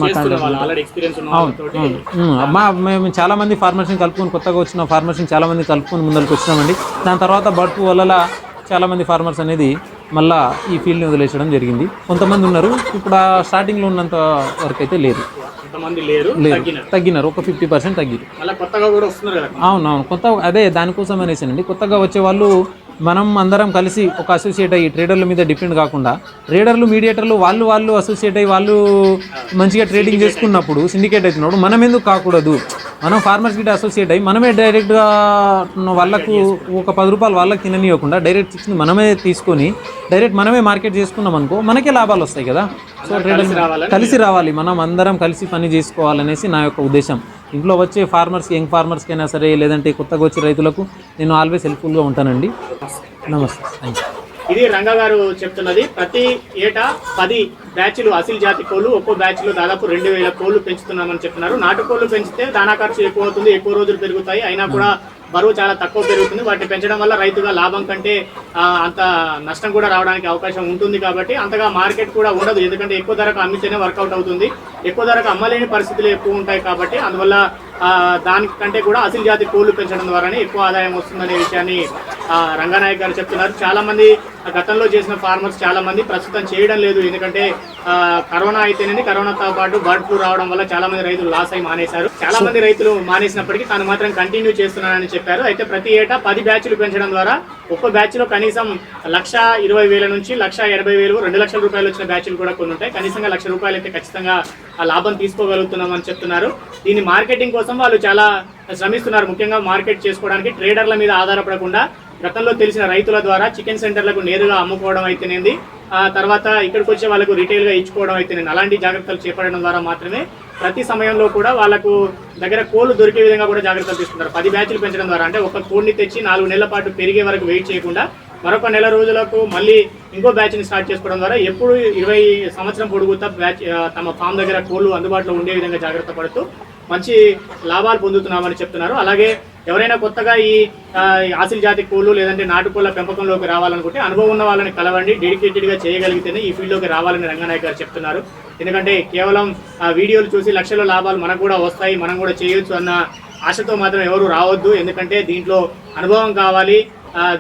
మా మేము చాలామంది ఫార్మర్స్ని కలుపుకొని, కొత్తగా వచ్చిన ఫార్మర్స్ని చాలామంది కలుపుకొని ముందరికి వచ్చినామండి. దాని తర్వాత బర్డ్ ఫ్లూ వల్ల చాలామంది ఫార్మర్స్ అనేది మళ్ళీ ఈ ఫీల్డ్ని వదిలేసడం జరిగింది. కొంతమంది ఉన్నారు, ఇప్పుడు స్టార్టింగ్లో ఉన్నంత వరకు అయితే లేదు, తగ్గినారు. ఒక 50% తగ్గిరు. అవునవును, కొత్త అదే దానికోసం అనేసానండి. కొత్తగా వచ్చే వాళ్ళు మనం అందరం కలిసి ఒక అసోసియేట్ అయ్యి ట్రేడర్ల మీద డిపెండ్ కాకుండా, ట్రేడర్లు మీడియేటర్లు వాళ్ళు అసోసియేట్ అయ్యి వాళ్ళు మంచిగా ట్రేడింగ్ చేసుకున్నప్పుడు, సిండికేట్ అవుతున్నప్పుడు మనం ఎందుకు కాకూడదు? మనం ఫార్మర్స్ గిట్ట అసోసియేట్ అయ్యి మనమే డైరెక్ట్గా వాళ్ళకు ఒక 10 రూపాయలు వాళ్ళకి తిననివ్వకుండా డైరెక్ట్ చిక్స్ని మనమే తీసుకొని డైరెక్ట్ మనమే మార్కెట్ చేసుకున్నాం అనుకో, మనకే లాభాలు వస్తాయి కదా. సో ట్రేడర్స్ కలిసి రావాలి, మనం అందరం కలిసి పని చేసుకోవాలనేసి నా యొక్క ఉద్దేశం. ఇంట్లో వచ్చే ఫార్మర్స్, యంగ్ ఫార్మర్స్కి అయినా సరే, లేదంటే కొత్తగా వచ్చే రైతులకు నేను ఆల్వేస్ హెల్ప్ఫుల్గా ఉంటానండి. నమస్తే, థ్యాంక్ యూ. ఇది రంగా గారు చెప్తున్నది. ప్రతి ఏటా 10 బ్యాచ్లు అసిల్ జాతి కోళ్ళు, ఒక్కో బ్యాచ్లో దాదాపు 2000 కోళ్ళు పెంచుతున్నామని చెప్తున్నారు. నాటుకోళ్ళు పెంచితే దానా ఖర్చు ఎక్కువ అవుతుంది, ఎక్కువ రోజులు పెరుగుతాయి, అయినా కూడా బరువు చాలా తక్కువ పెరుగుతుంది. వాటిని పెంచడం వల్ల రైతుగా లాభం కంటే అంత నష్టం కూడా రావడానికి అవకాశం ఉంటుంది. కాబట్టి అంతగా మార్కెట్ కూడా ఉండదు, ఎందుకంటే ఎక్కువ ధరకు అమ్మితేనే వర్కౌట్ అవుతుంది. ఎక్కువ ధరకు అమ్మలేని పరిస్థితులు ఎక్కువ ఉంటాయి కాబట్టి అందువల్ల దానికంటే కూడా అసలు జాతి కోళ్లు పెంచడం ద్వారానే ఎక్కువ ఆదాయం వస్తుందనే విషయాన్ని రంగనాయక్ గారు చెప్తున్నారు. చాలా మంది గతంలో చేసిన ఫార్మర్స్ చాలా మంది ప్రస్తుతం చేయడం లేదు, ఎందుకంటే కరోనా అయితేనే కరోనాతో పాటు బర్డ్ ఫ్లూ రావడం వల్ల చాలా మంది రైతులు లాస్ అయి మానేశారు. చాలా మంది రైతులు మానేసినప్పటికీ తాను మాత్రం కంటిన్యూ చేస్తున్నానని చెప్పారు. అయితే ప్రతి ఏటా 10 బ్యాచ్లు పెంచడం ద్వారా ఒక్క బ్యాచ్ లో కనీసం 1,20,000 నుంచి 1,80,000, 2 లక్షల రూపాయలు వచ్చిన బ్యాచ్లు కూడా కొన్ని ఉంటాయి. కనీసంగా 1,00,000 రూపాయలు అయితే ఖచ్చితంగా ఆ లాభం తీసుకోగలుగుతున్నామని చెప్తున్నారు. దీన్ని మార్కెటింగ్ కోసం వాళ్ళు చాలా శ్రమిస్తున్నారు. ముఖ్యంగా మార్కెట్ చేసుకోవడానికి ట్రేడర్ల మీద ఆధారపడకుండా గతంలో తెలిసిన రైతుల ద్వారా చికెన్ సెంటర్లకు నేరుగా అమ్ముకోవడం అయితేనేది, తర్వాత ఇక్కడికి వచ్చే వాళ్ళకు రిటైల్గా ఇచ్చుకోవడం అయితేనేది, అలాంటి జాగ్రత్తలు చేపట్టడం ద్వారా మాత్రమే ప్రతి సమయంలో కూడా వాళ్ళకు దగ్గర కోళ్లు దొరికే విధంగా కూడా జాగ్రత్తలు తీసుకుంటారు. 10 బ్యాచ్లు పెంచడం ద్వారా అంటే ఒక కోడిని తెచ్చి 4 నెలల పాటు పెరిగే వరకు వెయిట్ చేయకుండా మరొక నెల రోజులకు మళ్ళీ ఇంకో బ్యాచ్ని స్టార్ట్ చేసుకోవడం ద్వారా ఎప్పుడు 20 సంవత్సరం పొడుగుతా బ్యాచ్ తమ ఫామ్ దగ్గర కోళ్లు అందుబాటులో ఉండే విధంగా జాగ్రత్త పడుతూ మంచి లాభాలు పొందుతున్నామని చెప్తున్నారు. అలాగే ఎవరైనా కొత్తగా ఈ ఆసిల్ జాతి కోళ్లు లేదంటే నాటుకోళ్ల పెంపకంలోకి రావాలనుకుంటే అనుభవం ఉన్న వాళ్ళని కలవండి, డెడికేటెడ్గా చేయగలిగితేనే ఈ ఫీల్డ్లోకి రావాలని రంగనాయక్ గారు చెప్తున్నారు. ఎందుకంటే కేవలం వీడియోలు చూసి లక్షల లాభాలు మనకు కూడా వస్తాయి, మనం కూడా చేయొచ్చు అన్న ఆశతో మాత్రం ఎవరు రావద్దు. ఎందుకంటే దీంట్లో అనుభవం కావాలి,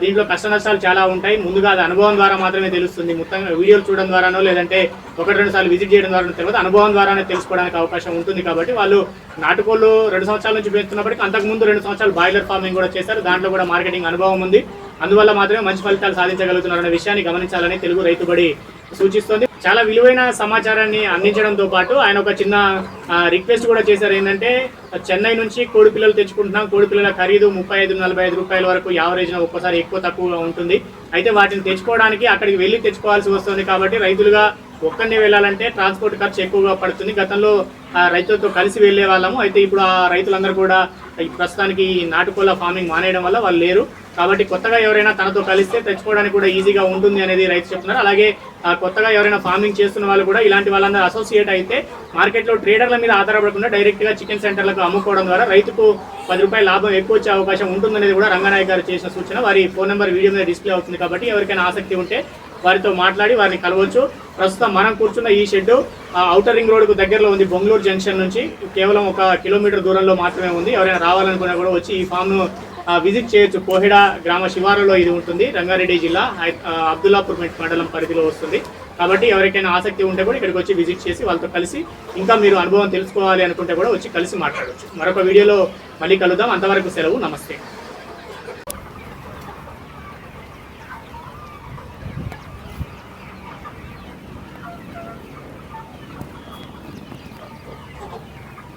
దీంట్లో కష్ట నష్టాలు చాలా ఉంటాయి. ముందుగా అది అనుభవం ద్వారా మాత్రమే తెలుస్తుంది. మొత్తంగా వీడియోలు చూడడం ద్వారానో లేదంటే 1-2 సార్లు విజిట్ చేయడం ద్వారా తెలియదు, అనుభవం ద్వారానే తెలుసుకోవడానికి అవకాశం ఉంటుంది. కాబట్టి వాళ్ళు నాటుకోళ్ళు 2 సంవత్సరాల నుంచి పెంచుతున్నప్పటికీ అంతకుముందు 2 సంవత్సరాలు బాయిలర్ ఫార్మింగ్ కూడా చేశారు. దాంట్లో కూడా మార్కెటింగ్ అనుభవం ఉంది. అందువల్ల మాత్రమే మంచి ఫలితాలు సాధించగలుగుతున్నారనే విషయాన్ని గమనించాలని తెలుగు రైతుబడి సూచిస్తోంది. చాలా విలువైన సమాచారాన్ని అందించడంతో పాటు ఆయన ఒక చిన్న రిక్వెస్ట్ కూడా చేశారు. ఏంటంటే చెన్నై నుంచి కోడి పిల్లలు తెచ్చుకుంటున్నాం, కోడి పిల్లల ఖరీదు 35-45 రూపాయల వరకు యావరేజ్న ఒక్కోసారి ఎక్కువ తక్కువగా ఉంటుంది. అయితే వాటిని తెచ్చుకోవడానికి అక్కడికి వెళ్ళి తెచ్చుకోవాల్సి వస్తుంది. కాబట్టి రైతులుగా ఒక్కరిని వెళ్ళాలంటే ట్రాన్స్పోర్ట్ ఖర్చు ఎక్కువగా పడుతుంది. గతంలో రైతులతో కలిసి వెళ్ళే వాళ్ళము. అయితే ఇప్పుడు ఆ రైతులందరూ కూడా ప్రస్తుతానికి నాటుకోళ్ల ఫార్మింగ్ మానేయడం వల్ల వాళ్ళు లేరు. కాబట్టి కొత్తగా ఎవరైనా తనతో కలిస్తే తెచ్చుకోవడానికి కూడా ఈజీగా ఉంటుంది అనేది రైతు చెప్తున్నారు. అలాగే కొత్తగా ఎవరైనా ఫార్మింగ్ చేస్తున్న వాళ్ళు కూడా ఇలాంటి వాళ్ళందరూ అసోసియేట్ అయితే మార్కెట్లో ట్రేడర్ల మీద ఆధారపడకుండా డైరెక్ట్గా చికెన్ సెంటర్లకు అమ్ముకోవడం ద్వారా రైతుకు 10 రూపాయల లాభం ఎక్కువ వచ్చే అవకాశం ఉంటుందనేది కూడా రంగనాయక్ గారు చేసిన సూచన. వారి ఫోన్ నెంబర్ వీడియో మీద డిస్ప్లే అవుతుంది. కాబట్టి ఎవరికైనా ఆసక్తి ఉంటే వారితో మాట్లాడి వారిని కలవచ్చు. ప్రస్తుతం మనం కూర్చున్న ఈ షెడ్ ఔటర్ రింగ్ రోడ్కు దగ్గరలో ఉంది. బొంగళూరు జంక్షన్ నుంచి కేవలం 1 కిలోమీటర్ దూరంలో మాత్రమే ఉంది. ఎవరైనా రావాలనుకున్నా కూడా వచ్చి ఈ ఫామ్ను విజిట్ చేయొచ్చు. కోహెడా గ్రామ శివారులో ఇది ఉంటుంది. రంగారెడ్డి జిల్లా అబ్దుల్లాపూర్ మండలం పరిధిలో వస్తుంది. కాబట్టి ఎవరికైనా ఆసక్తి ఉంటే కూడా ఇక్కడికి వచ్చి విజిట్ చేసి వాళ్ళతో కలిసి ఇంకా మీరు అనుభవం తెలుసుకోవాలి అనుకుంటే కూడా వచ్చి కలిసి మాట్లాడవచ్చు. మరొక వీడియోలో మళ్ళీ కలుద్దాం. అంతవరకు సెలవు. నమస్తే.